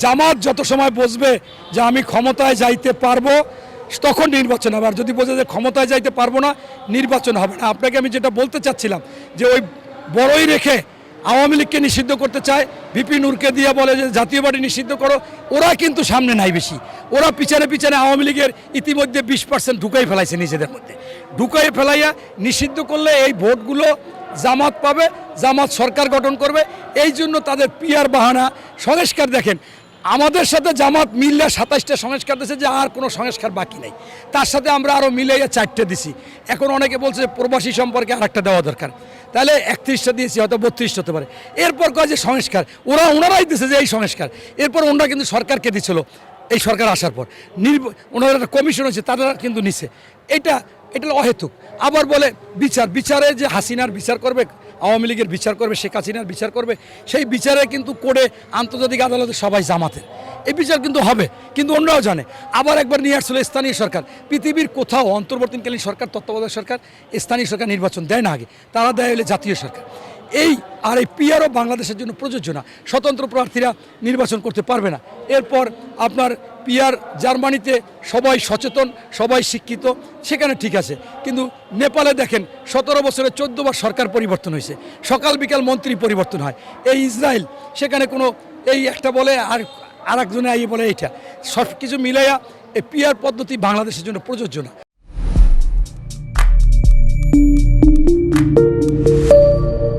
জামাত যত সময় বসবে যে আমি ক্ষমতায় যাইতে পারবো তখন নির্বাচন হবে, আর যদি বোঝে যে ক্ষমতায় যাইতে পারবো না নির্বাচন হবে না। আপনাকে আমি যেটা বলতে চাচ্ছিলাম যে ওই বড়ই রেখে আওয়ামী লীগকে নিষিদ্ধ করতে চায়, ভিপি নূরকে দিয়ে বলে যে জাতীয় পার্টি নিষিদ্ধ করো, ওরা কিন্তু সামনে নাই বেশি, ওরা পিছনে পিছনে আওয়ামী লীগের ইতিমধ্যে 20% ঢুকাই ফেলাইছে নিজেদের মধ্যে, ঢুকাই ফেলাইয়া নিষিদ্ধ করলে এই ভোটগুলো জামাত পাবে, জামাত সরকার গঠন করবে। এই জন্য তাদের পিয়ার বাহানা সংস্কার দেখেন, আমাদের সাথে জামাত মিললে 27টা সংস্কার দিয়েছে, যে আর কোনো সংস্কার বাকি নেই, তার সাথে আমরা আরও মিলাইয়া 4টে দিছি। এখন অনেকে বলছে যে প্রবাসী সম্পর্কে আরেকটা দেওয়া দরকার, তাহলে 31টা দিয়েছি, হয়তো 32 হতে পারে। এরপর কয় যে সংস্কার, ওনারাই দিছে যে এই সংস্কার, এরপর ওনারা কিন্তু সরকারকে দিছিল এই সরকার আসার পর, ওনার একটা কমিশন হয়েছে, তারা কিন্তু নিছে। এটা অহেতুক। আবার বলে বিচারে যে হাসিনার বিচার করবে, আওয়ামী লীগের বিচার করবে, শেখ হাসিনার বিচার করবে, সেই বিচারে কিন্তু কোর্টে আন্তর্জাতিক আদালতে সবাই জামাতের, এই বিচার কিন্তু হবে, কিন্তু অন্যরাও জানে। আবার একবার নিয়ে আসছিল স্থানীয় সরকার, পৃথিবীর কোথাও অন্তর্বর্তীকালীন সরকার, তত্ত্বাবধায়ক সরকার, স্থানীয় সরকার নির্বাচন দেয় না আগে, তারা দেয় হলে জাতীয় সরকার। এই পিআরও বাংলাদেশের জন্য প্রযোজ্য না, স্বতন্ত্র প্রার্থীরা নির্বাচন করতে পারবে না। এরপর আপনার পিআর জার্মানিতে সবাই সচেতন, সবাই শিক্ষিত, সেখানে ঠিক আছে, কিন্তু নেপালে দেখেন 17 বছরে 14 বার সরকার পরিবর্তন হয়েছে, সকাল বিকাল মন্ত্রী পরিবর্তন হয়। এই ইসরায়েল, সেখানে কোনো এই একটা বলে আর একজনে বলে, এইটা সব কিছু মিলাইয়া এই পিআর পদ্ধতি বাংলাদেশের জন্য প্রযোজ্য না।